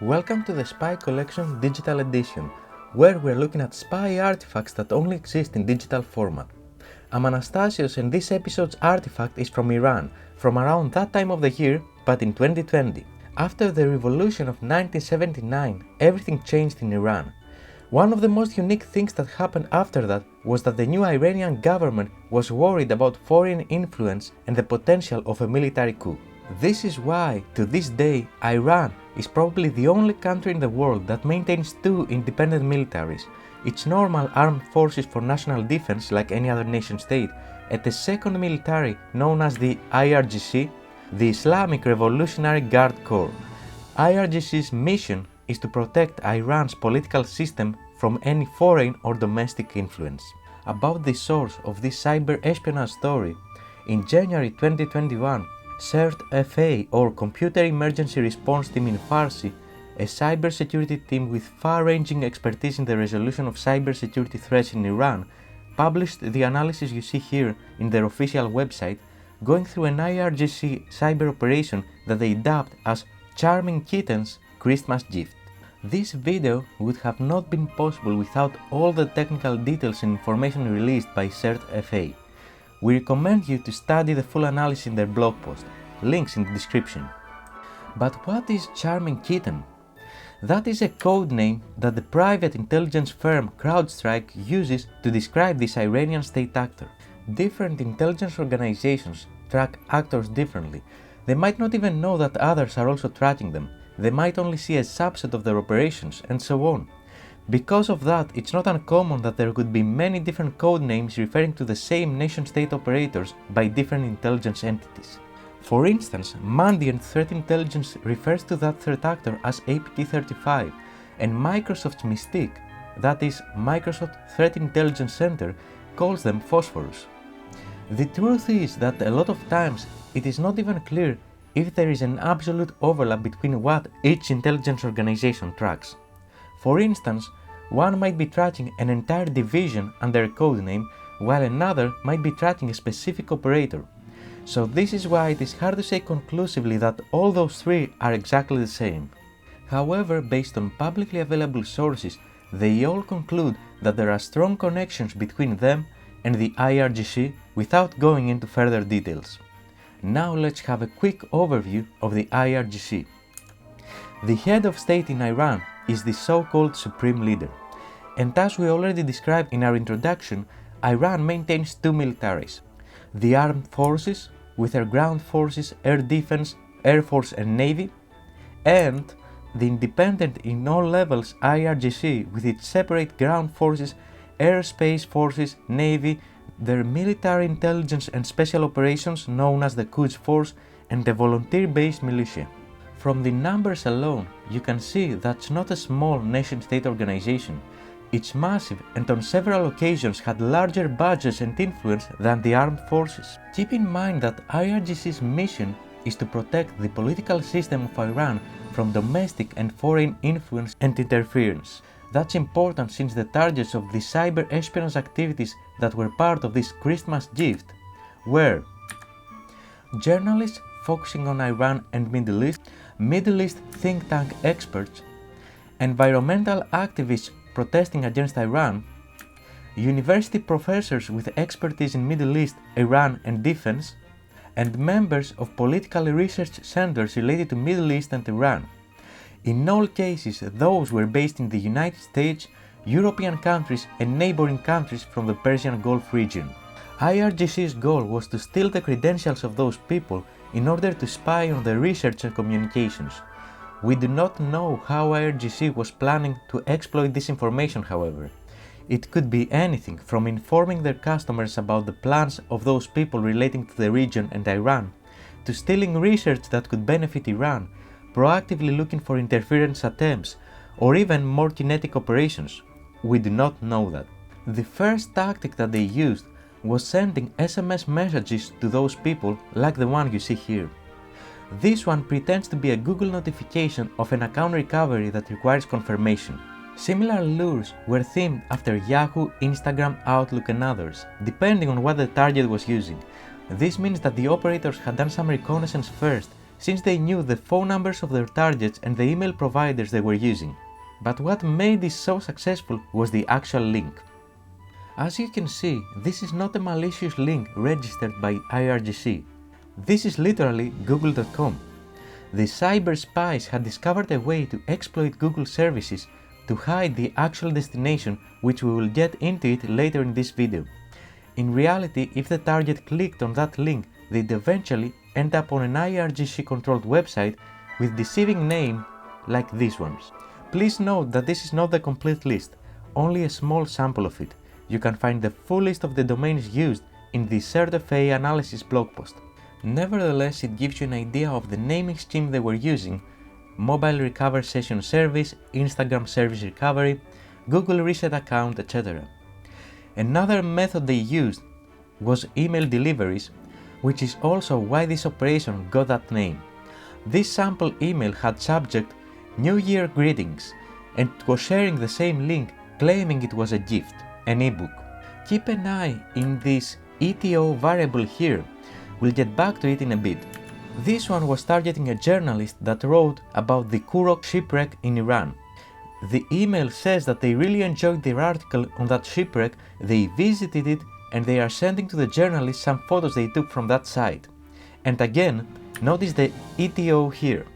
Welcome to the Spy Collection Digital Edition, where we're looking at spy artifacts that only exist in digital format. I'm Anastasios and this episode's artifact is from Iran, from around that time of the year, but in 2020. After the revolution of 1979, everything changed in Iran. One of the most unique things that happened after that was that the new Iranian government was worried about foreign influence and the potential of a military coup. This is why, to this day, Iran is probably the only country in the world that maintains two independent militaries, its normal armed forces for national defense like any other nation state, and the second military known as the IRGC, the Islamic Revolutionary Guard Corps. IRGC's mission is to protect Iran's political system from any foreign or domestic influence. About the source of this cyber espionage story, in January 2021, CERT-FA or Computer Emergency Response Team in Farsi, a cybersecurity team with far-ranging expertise in the resolution of cybersecurity threats in Iran, published the analysis you see here in their official website, going through an IRGC cyber operation that they dubbed as Charming Kitten's Christmas Gift. This video would have not been possible without all the technical details and information released by CERT-FA. We recommend you to study the full analysis in their blog post, links in the description. But what is Charming Kitten? That is a code name that the private intelligence firm CrowdStrike uses to describe this Iranian state actor. Different intelligence organizations track actors differently. They might not even know that others are also tracking them. They might only see a subset of their operations, and so on. Because of that, it's not uncommon that there could be many different code names referring to the same nation-state operators by different intelligence entities. For instance, Mandiant Threat Intelligence refers to that threat actor as APT35, and Microsoft's Mystique, that is, Microsoft Threat Intelligence Center, calls them Phosphorus. The truth is that a lot of times it is not even clear if there is an absolute overlap between what each intelligence organization tracks. For instance, one might be tracking an entire division under a codename, while another might be tracking a specific operator. So this is why it is hard to say conclusively that all those three are exactly the same. However, based on publicly available sources, they all conclude that there are strong connections between them and the IRGC without going into further details. Now let's have a quick overview of the IRGC. The head of state in Iran is the so-called Supreme Leader. And as we already described in our introduction, Iran maintains two militaries. The armed forces, with their ground forces, air defense, air force and navy, and the independent in all levels IRGC with its separate ground forces, airspace forces, navy, their military intelligence and special operations known as the Quds Force, and the volunteer-based militia. From the numbers alone, you can see that's not a small nation-state organization. It's massive and on several occasions had larger budgets and influence than the armed forces. Keep in mind that IRGC's mission is to protect the political system of Iran from domestic and foreign influence and interference. That's important since the targets of the cyber espionage activities that were part of this Christmas gift were journalists focusing on Iran and Middle East think tank experts, environmental activists protesting against Iran, university professors with expertise in Middle East, Iran and defense, and members of political research centers related to Middle East and Iran. In all cases, those were based in the United States, European countries and neighboring countries from the Persian Gulf region. IRGC's goal was to steal the credentials of those people in order to spy on their research and communications. We do not know how IRGC was planning to exploit this information, however. It could be anything from informing their customers about the plans of those people relating to the region and Iran, to stealing research that could benefit Iran, proactively looking for interference attempts, or even more kinetic operations. We do not know that. The first tactic that they used was sending SMS messages to those people like the one you see here. This one pretends to be a Google notification of an account recovery that requires confirmation. Similar lures were themed after Yahoo, Instagram, Outlook and others, depending on what the target was using. This means that the operators had done some reconnaissance first, since they knew the phone numbers of their targets and the email providers they were using. But what made this so successful was the actual link. As you can see, this is not a malicious link registered by IRGC. This is literally google.com. The cyber spies had discovered a way to exploit Google services to hide the actual destination, which we will get into it later in this video. In reality, if the target clicked on that link, they'd eventually end up on an IRGC-controlled website with deceiving name like these ones. Please note that this is not the complete list, only a small sample of it. You can find the full list of the domains used in the CertFA analysis blog post. Nevertheless, it gives you an idea of the naming scheme they were using: Mobile Recovery Session Service, Instagram Service Recovery, Google Reset Account, etc. Another method they used was email deliveries, which is also why this operation got that name. This sample email had subject New Year Greetings, and it was sharing the same link, claiming it was a gift, an ebook. Keep an eye in this ETO variable here. We'll get back to it in a bit. This one was targeting a journalist that wrote about the Kurok shipwreck in Iran. The email says that they really enjoyed their article on that shipwreck, they visited it, and they are sending to the journalist some photos they took from that site. And again, notice the ETO here.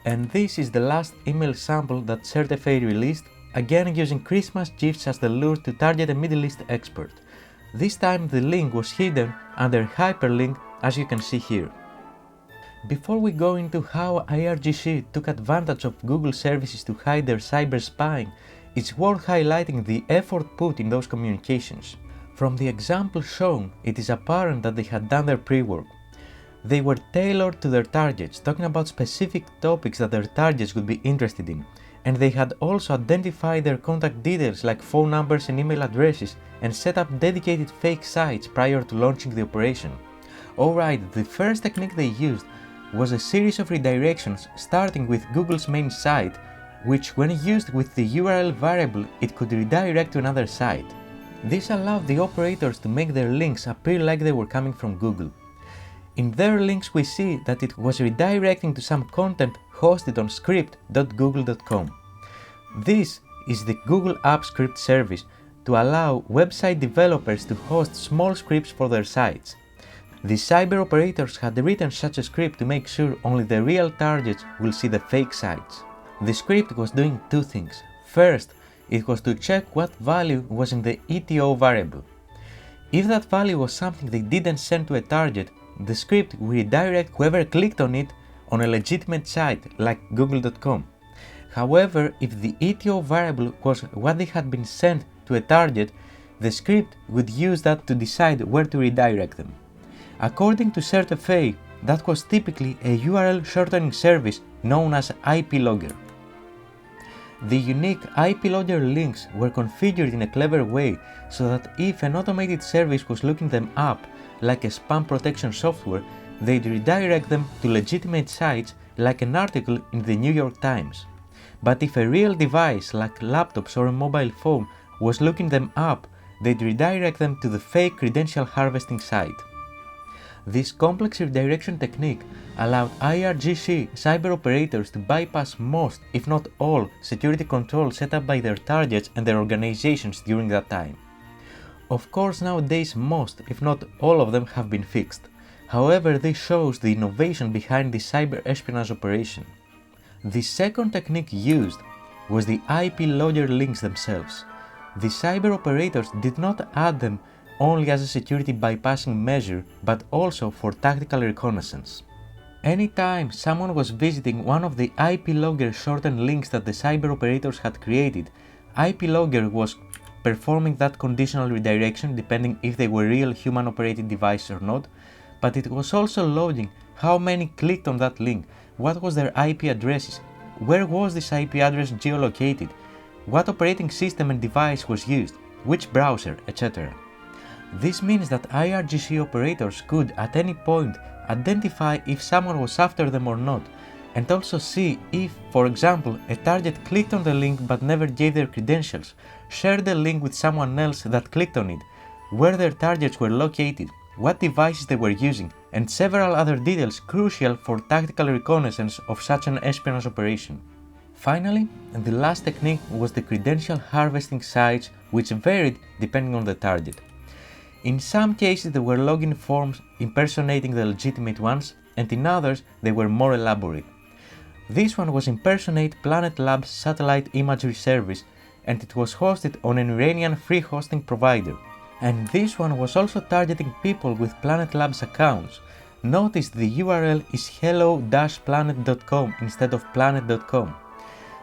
And this is the last email sample that CertFA released, again using Christmas gifts as the lure to target a Middle East expert. This time the link was hidden under hyperlink, as you can see here. Before we go into how IRGC took advantage of Google services to hide their cyber spying, it's worth highlighting the effort put in those communications. From the example shown, it is apparent that they had done their pre-work. They were tailored to their targets, talking about specific topics that their targets would be interested in, and they had also identified their contact details like phone numbers and email addresses and set up dedicated fake sites prior to launching the operation. Alright, the first technique they used was a series of redirections starting with Google's main site, which when used with the URL variable, it could redirect to another site. This allowed the operators to make their links appear like they were coming from Google. In their links we see that it was redirecting to some content hosted on script.google.com. This is the Google Apps Script service to allow website developers to host small scripts for their sites. The cyber operators had written such a script to make sure only the real targets will see the fake sites. The script was doing two things. First, it was to check what value was in the ETO variable. If that value was something they didn't send to a target, the script will redirect whoever clicked on it on a legitimate site like google.com. However, if the ETO variable was what they had been sent to a target, the script would use that to decide where to redirect them. According to CertFA, that was typically a URL shortening service known as IPlogger. The unique IPlogger links were configured in a clever way so that if an automated service was looking them up, like a spam protection software, they'd redirect them to legitimate sites like an article in the New York Times. But if a real device like laptops or a mobile phone was looking them up, they'd redirect them to the fake credential harvesting site. This complex redirection technique allowed IRGC cyber operators to bypass most, if not all, security controls set up by their targets and their organizations during that time. Of course, nowadays most, if not all of them have been fixed. However, this shows the innovation behind the cyber espionage operation. The second technique used was the IPlogger links themselves. The cyber operators did not add them only as a security bypassing measure, but also for tactical reconnaissance. Anytime someone was visiting one of the IPlogger shortened links that the cyber operators had created, IPlogger was performing that conditional redirection depending if they were real human operated devices or not, but it was also loading how many clicked on that link, what was their IP addresses, where was this IP address geolocated, what operating system and device was used, which browser, etc. This means that IRGC operators could at any point identify if someone was after them or not, and also see if, for example, a target clicked on the link but never gave their credentials, shared the link with someone else that clicked on it, where their targets were located, what devices they were using, and several other details crucial for tactical reconnaissance of such an espionage operation. Finally, the last technique was the credential harvesting sites, which varied depending on the target. In some cases they were login forms impersonating the legitimate ones, and in others they were more elaborate. This one was Impersonate Planet Labs satellite imagery service, and it was hosted on an Iranian free hosting provider. And this one was also targeting people with Planet Labs accounts. Notice the URL is hello-planet.com instead of planet.com.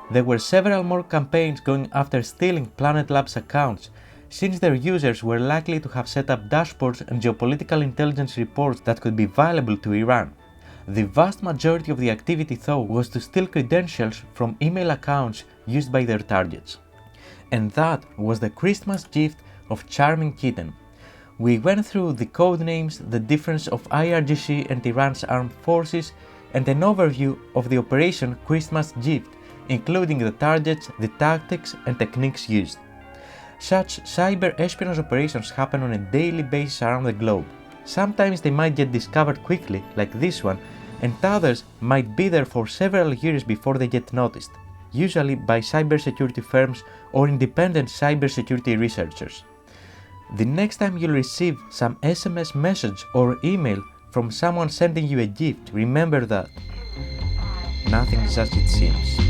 There were several more campaigns going after stealing Planet Labs accounts, since their users were likely to have set up dashboards and geopolitical intelligence reports that could be valuable to Iran. The vast majority of the activity though was to steal credentials from email accounts used by their targets. And that was the Christmas gift of Charming Kitten. We went through the code names, the difference of IRGC and Iran's armed forces, and an overview of the Operation Christmas Gift, including the targets, the tactics and techniques used. Such cyber espionage operations happen on a daily basis around the globe. Sometimes they might get discovered quickly, like this one, and others might be there for several years before they get noticed, usually by cybersecurity firms or independent cybersecurity researchers. The next time you'll receive some SMS message or email from someone sending you a gift, remember that nothing is as it seems.